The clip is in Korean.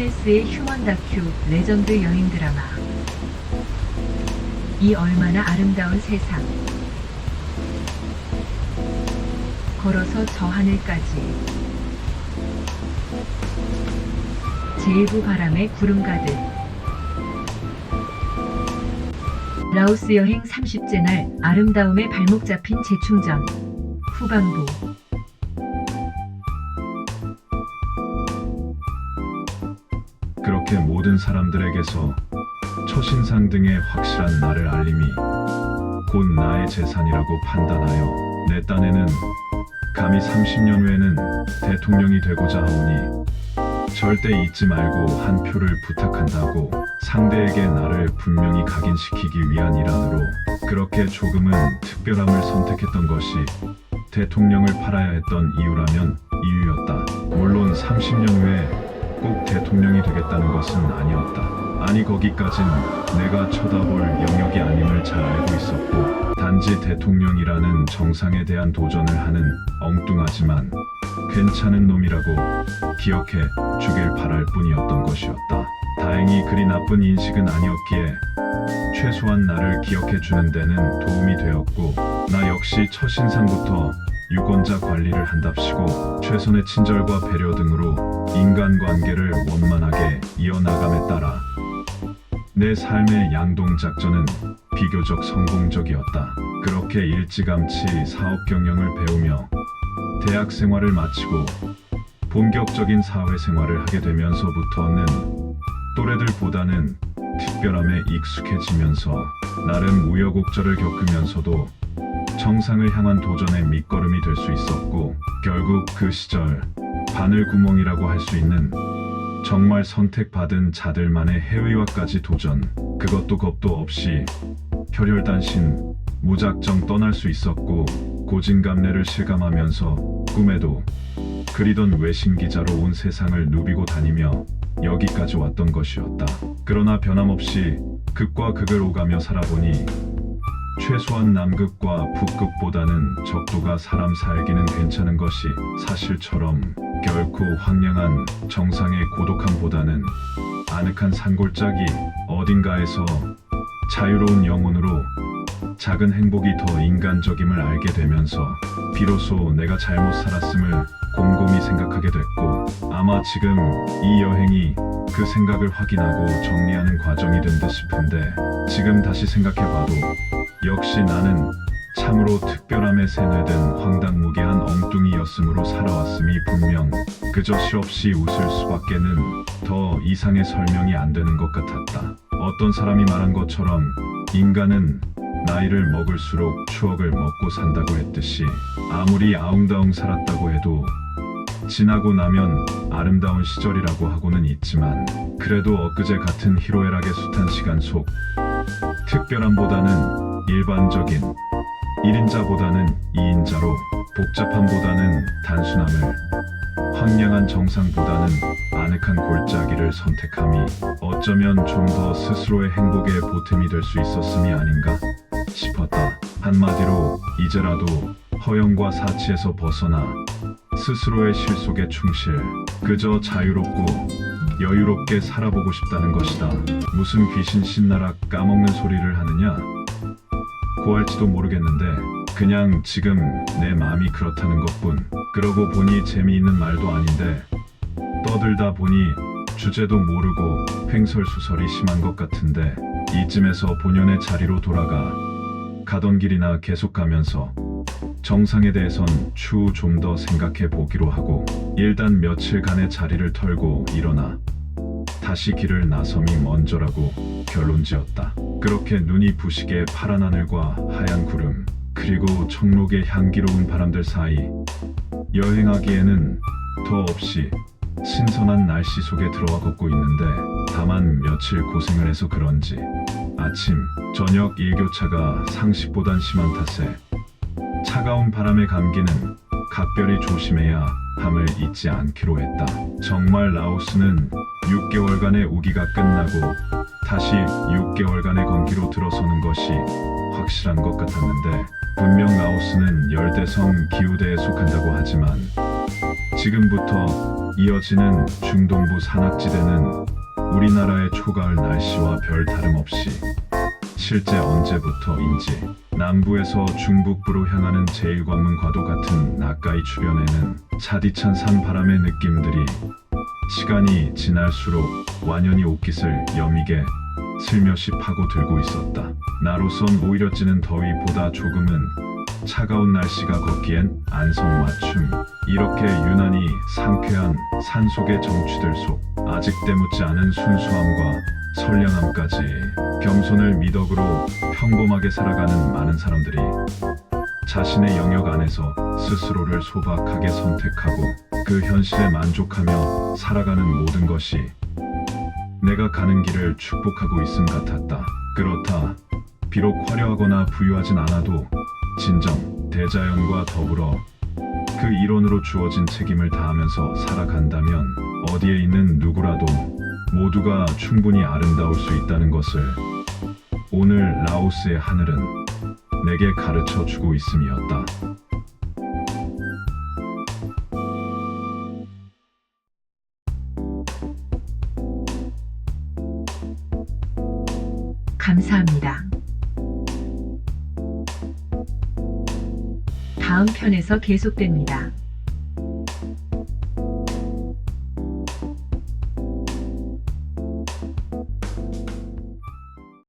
TBS의 휴먼 다큐 레전드 여행 드라마 이 얼마나 아름다운 세상 걸어서 저 하늘까지 제일부 바람에 구름 가득 라오스 여행 30째 날 아름다움에 발목 잡힌 재충전 후반부 그렇게 모든 사람들에게서 초신상 등의 확실한 나를 알림이 곧 나의 재산이라고 판단하여 내 딴에는 감히 30년 후에는 대통령이 되고자 하오니 절대 잊지 말고 한 표를 부탁한다고 상대에게 나를 분명히 각인시키기 위한 일환으로 그렇게 조금은 특별함을 선택했던 것이 대통령을 팔아야 했던 이유라면 이유였다. 물론 30년 후에 꼭 대통령이 되겠다는 것은 아니었다. 아니 거기까진 내가 쳐다볼 영역이 아님을 잘 알고 있었고 단지 대통령이라는 정상에 대한 도전을 하는 엉뚱하지만 괜찮은 놈이라고 기억해 주길 바랄 뿐이었던 것이었다. 다행히 그리 나쁜 인식은 아니었기에 최소한 나를 기억해 주는 데는 도움이 되었고 나 역시 첫인상부터 유권자 관리를 한답시고 최선의 친절과 배려 등으로 인간관계를 원만하게 이어나감에 따라 내 삶의 양동작전은 비교적 성공적이었다. 그렇게 일찌감치 사업 경영을 배우며 대학 생활을 마치고 본격적인 사회생활을 하게 되면서부터는 또래들보다는 특별함에 익숙해지면서 나름 우여곡절을 겪으면서도 정상을 향한 도전의 밑거름이 될 수 있었고 결국 그 시절 바늘구멍이라고 할 수 있는 정말 선택받은 자들만의 해외와까지 도전 그것도 겁도 없이 혈혈단신 무작정 떠날 수 있었고 고진감래를 실감하면서 꿈에도 그리던 외신기자로 온 세상을 누비고 다니며 여기까지 왔던 것이었다. 그러나 변함없이 극과 극을 오가며 살아보니 최소한 남극과 북극보다는 적도가 사람 살기는 괜찮은 것이 사실처럼 결코 황량한 정상의 고독함보다는 아늑한 산골짜기 어딘가에서 자유로운 영혼으로 작은 행복이 더 인간적임을 알게 되면서 비로소 내가 잘못 살았음을 곰곰이 생각하게 됐고 아마 지금 이 여행이 그 생각을 확인하고 정리하는 과정이 된 듯 싶은데 지금 다시 생각해봐도 역시 나는 참으로 특별함에 세뇌된 황당무계한 엉뚱이였으므로 살아왔음이 분명 그저 실없이 웃을 수밖에는 더 이상의 설명이 안 되는 것 같았다. 어떤 사람이 말한 것처럼 인간은 나이를 먹을수록 추억을 먹고 산다고 했듯이 아무리 아웅다웅 살았다고 해도 지나고 나면 아름다운 시절이라고 하고는 있지만 그래도 엊그제 같은 희로애락의 숱한 시간 속 특별함보다는 일반적인 1인자보다는 2인자로 복잡함보다는 단순함을 황량한 정상보다는 아늑한 골짜기를 선택함이 어쩌면 좀 더 스스로의 행복의 보탬이 될 수 있었음이 아닌가 싶었다. 한마디로 이제라도 허영과 사치에서 벗어나 스스로의 실속에 충실 그저 자유롭고 여유롭게 살아보고 싶다는 것이다. 무슨 귀신 신나락 까먹는 소리를 하느냐 고할지도 모르겠는데 그냥 지금 내 마음이 그렇다는 것뿐. 그러고 보니 재미있는 말도 아닌데 떠들다 보니 주제도 모르고 횡설수설이 심한 것 같은데 이쯤에서 본연의 자리로 돌아가 가던 길이나 계속 가면서 정상에 대해선 추후 좀 더 생각해 보기로 하고 일단 며칠간의 자리를 털고 일어나 다시 길을 나섬이 먼저라고 결론지었다. 그렇게 눈이 부시게 파란 하늘과 하얀 구름 그리고 청록의 향기로운 바람들 사이 여행하기에는 더없이 신선한 날씨 속에 들어와 걷고 있는데 다만 며칠 고생을 해서 그런지 아침, 저녁 일교차가 상식보단 심한 탓에 차가운 바람에 감기는 각별히 조심해야 함을 잊지 않기로 했다. 정말 라오스는 6개월간의 우기가 끝나고 다시 6개월간의 건기로 들어서는 것이 확실한 것 같았는데 분명 라오스는 열대성 기후대에 속한다고 하지만 지금부터 이어지는 중동부 산악지대는 우리나라의 초가을 날씨와 별 다름없이 실제 언제부터인지 남부에서 중북부로 향하는 제1관문과도 같은 나카이 주변에는 차디찬 산바람의 느낌들이 시간이 지날수록 완연히 옷깃을 여미게 슬며시 파고들고 있었다. 나로선 오히려 찌는 더위보다 조금은 차가운 날씨가 걷기엔 안성맞춤. 이렇게 유난히 상쾌한 산속의 정취들 속 아직 때묻지 않은 순수함과 선량함까지 겸손을 미덕으로 평범하게 살아가는 많은 사람들이 자신의 영역 안에서 스스로를 소박하게 선택하고 그 현실에 만족하며 살아가는 모든 것이 내가 가는 길을 축복하고 있음 같았다. 그렇다. 비록 화려하거나 부유하진 않아도 진정 대자연과 더불어 그 일원으로 주어진 책임을 다하면서 살아간다면 어디에 있는 누구라도 모두가 충분히 아름다울 수 있다는 것을 오늘 라오스의 하늘은 내게 가르쳐 주고 있음이었다. 감사합니다. 다음 편에서 계속됩니다.